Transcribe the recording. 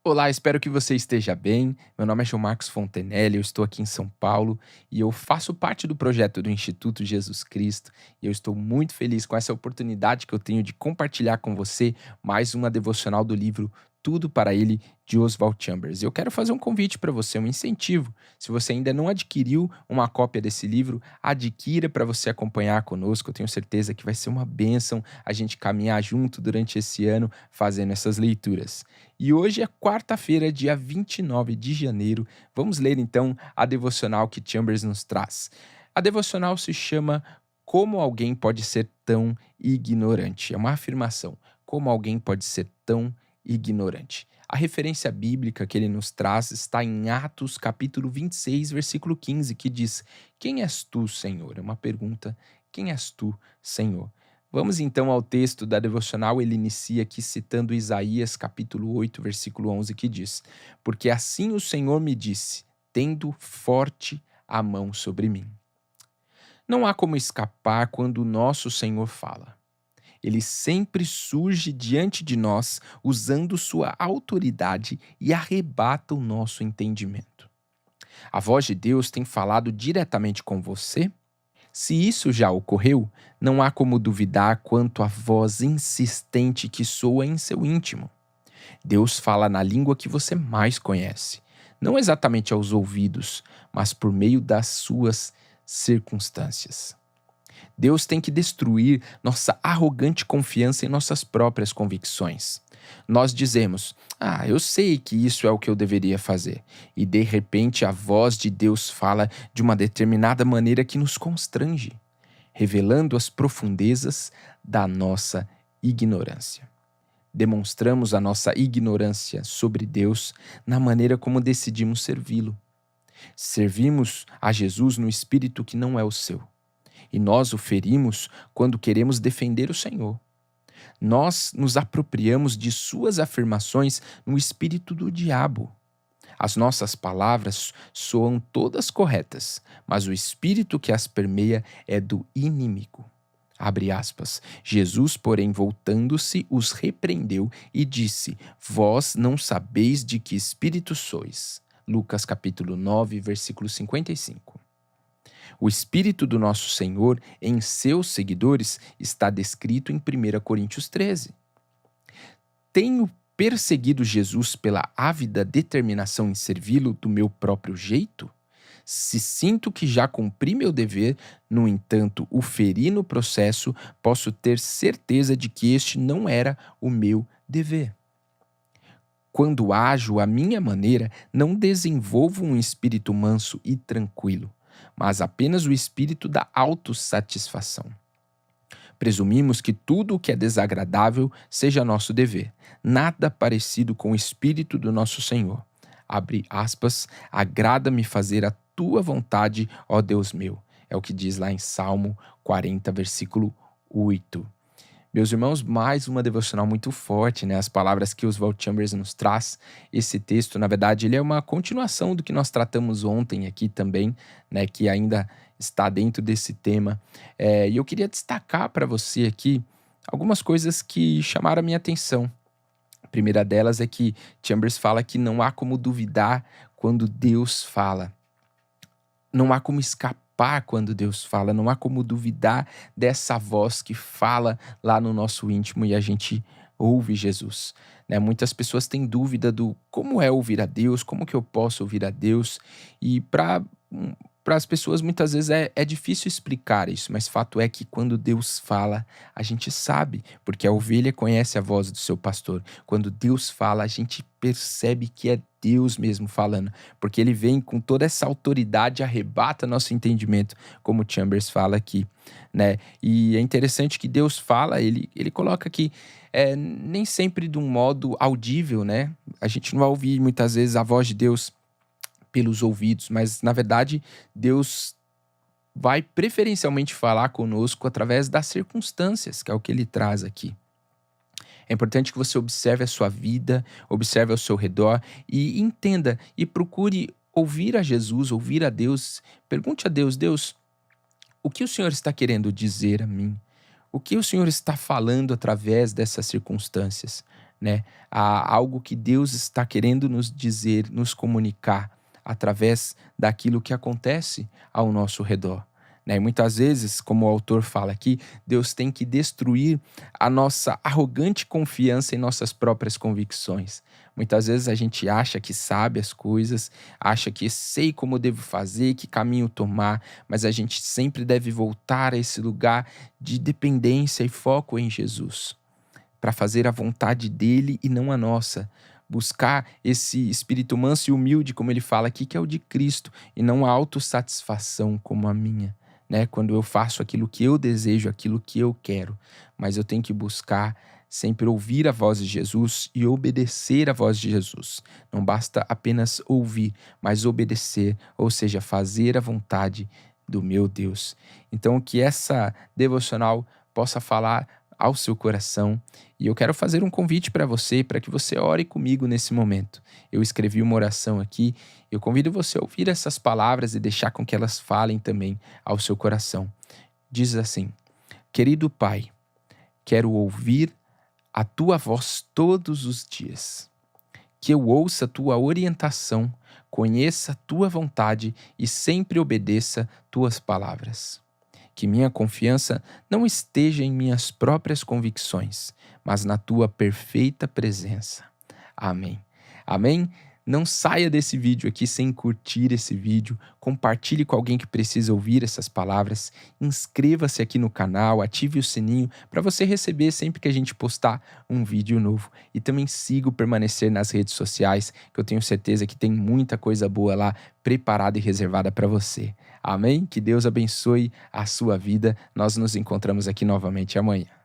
Olá, espero que você esteja bem. Meu nome é João Marcos Fontenelle, eu estou aqui em São Paulo e eu faço parte do projeto do Instituto Jesus Cristo e eu estou muito feliz com essa oportunidade que eu tenho de compartilhar com você mais uma devocional do livro Tudo para Ele, de Oswald Chambers. Eu quero fazer um convite para você, um incentivo. Se você ainda não adquiriu uma cópia desse livro, adquira para você acompanhar conosco. Eu tenho certeza que vai ser uma bênção a gente caminhar junto durante esse ano fazendo essas leituras. E hoje é quarta-feira, dia 29 de janeiro. Vamos ler então a devocional que Chambers nos traz. A devocional se chama Como alguém pode ser tão ignorante? É uma afirmação. Como alguém pode ser tão ignorante? A referência bíblica que ele nos traz está em Atos, capítulo 26, versículo 15, que diz: Quem és tu, Senhor? É uma pergunta. Quem és tu, Senhor? Vamos então ao texto da devocional. Ele inicia aqui citando Isaías capítulo 8, versículo 11, que diz: Porque assim o Senhor me disse, tendo forte a mão sobre mim. Não há como escapar quando o nosso Senhor fala. Ele sempre surge diante de nós usando sua autoridade e arrebata o nosso entendimento. A voz de Deus tem falado diretamente com você? Se isso já ocorreu, não há como duvidar quanto à voz insistente que soa em seu íntimo. Deus fala na língua que você mais conhece, não exatamente aos ouvidos, mas por meio das suas circunstâncias. Deus tem que destruir nossa arrogante confiança em nossas próprias convicções. Nós dizemos: eu sei que isso é o que eu deveria fazer. E de repente a voz de Deus fala de uma determinada maneira que nos constrange, revelando as profundezas da nossa ignorância. Demonstramos a nossa ignorância sobre Deus na maneira como decidimos servi-lo. Servimos a Jesus no espírito que não é o seu. E nós o ferimos quando queremos defender o Senhor. Nós nos apropriamos de suas afirmações no espírito do diabo. As nossas palavras soam todas corretas, mas o espírito que as permeia é do inimigo. Abre aspas. Jesus, porém, voltando-se, os repreendeu e disse: Vós não sabeis de que espírito sois. Lucas capítulo 9, versículo 55. O Espírito do nosso Senhor em seus seguidores está descrito em 1 Coríntios 13. Tenho perseguido Jesus pela ávida determinação em servi-lo do meu próprio jeito? Se sinto que já cumpri meu dever, no entanto, o feri no processo, posso ter certeza de que este não era o meu dever. Quando ajo à minha maneira, não desenvolvo um espírito manso e tranquilo, mas apenas o espírito da autossatisfação. Presumimos que tudo o que é desagradável seja nosso dever, nada parecido com o espírito do nosso Senhor. Abre aspas, agrada-me fazer a tua vontade, ó Deus meu. É o que diz lá em Salmo 40, versículo 8. Meus irmãos, mais uma devocional muito forte, né? As palavras que Oswald Chambers nos traz. Esse texto, na verdade, ele é uma continuação do que nós tratamos ontem aqui também, né? Que ainda está dentro desse tema. E eu queria destacar para você aqui algumas coisas que chamaram a minha atenção. A primeira delas é que Chambers fala que não há como duvidar quando Deus fala. Não há como escapar quando Deus fala, não há como duvidar dessa voz que fala lá no nosso íntimo e a gente ouve Jesus, né? Muitas pessoas têm dúvida do como é ouvir a Deus, como que eu posso ouvir a Deus, e para as pessoas muitas vezes é difícil explicar isso, mas fato é que quando Deus fala, a gente sabe, porque a ovelha conhece a voz do seu pastor. Quando Deus fala, a gente percebe que é Deus mesmo falando, porque ele vem com toda essa autoridade, arrebata nosso entendimento, como Chambers fala aqui, né? E é interessante que Deus fala, ele coloca aqui, nem sempre de um modo audível, né? A gente não vai ouvir muitas vezes a voz de Deus pelos ouvidos, mas na verdade Deus vai preferencialmente falar conosco através das circunstâncias, que é o que ele traz aqui. É importante que você observe a sua vida, observe ao seu redor e entenda e procure ouvir a Jesus, ouvir a Deus. Pergunte a Deus: Deus, o que o Senhor está querendo dizer a mim? O que o Senhor está falando através dessas circunstâncias? né? Há algo que Deus está querendo nos dizer, nos comunicar através daquilo que acontece ao nosso redor, né? E muitas vezes, como o autor fala aqui, Deus tem que destruir a nossa arrogante confiança em nossas próprias convicções. Muitas vezes a gente acha que sabe as coisas, acha que sei como devo fazer, que caminho tomar, mas a gente sempre deve voltar a esse lugar de dependência e foco em Jesus, para fazer a vontade dele e não a nossa. Buscar esse espírito manso e humilde, como ele fala aqui, que é o de Cristo, e não a autossatisfação como a minha, né? Quando eu faço aquilo que eu desejo, aquilo que eu quero, mas eu tenho que buscar sempre ouvir a voz de Jesus e obedecer à voz de Jesus. Não basta apenas ouvir, mas obedecer, ou seja, fazer a vontade do meu Deus. Então, que essa devocional possa falar ao seu coração, e eu quero fazer um convite para você, para que você ore comigo nesse momento. Eu escrevi uma oração aqui, eu convido você a ouvir essas palavras e deixar com que elas falem também ao seu coração. Diz assim: querido Pai, quero ouvir a tua voz todos os dias. Que eu ouça a tua orientação, conheça a tua vontade e sempre obedeça tuas palavras. Que minha confiança não esteja em minhas próprias convicções, mas na tua perfeita presença. Amém. Amém? Não saia desse vídeo aqui sem curtir esse vídeo, compartilhe com alguém que precisa ouvir essas palavras, inscreva-se aqui no canal, ative o sininho para você receber sempre que a gente postar um vídeo novo. E também siga o Permanecer nas redes sociais, que eu tenho certeza que tem muita coisa boa lá preparada e reservada para você. Amém? Que Deus abençoe a sua vida. Nós nos encontramos aqui novamente amanhã.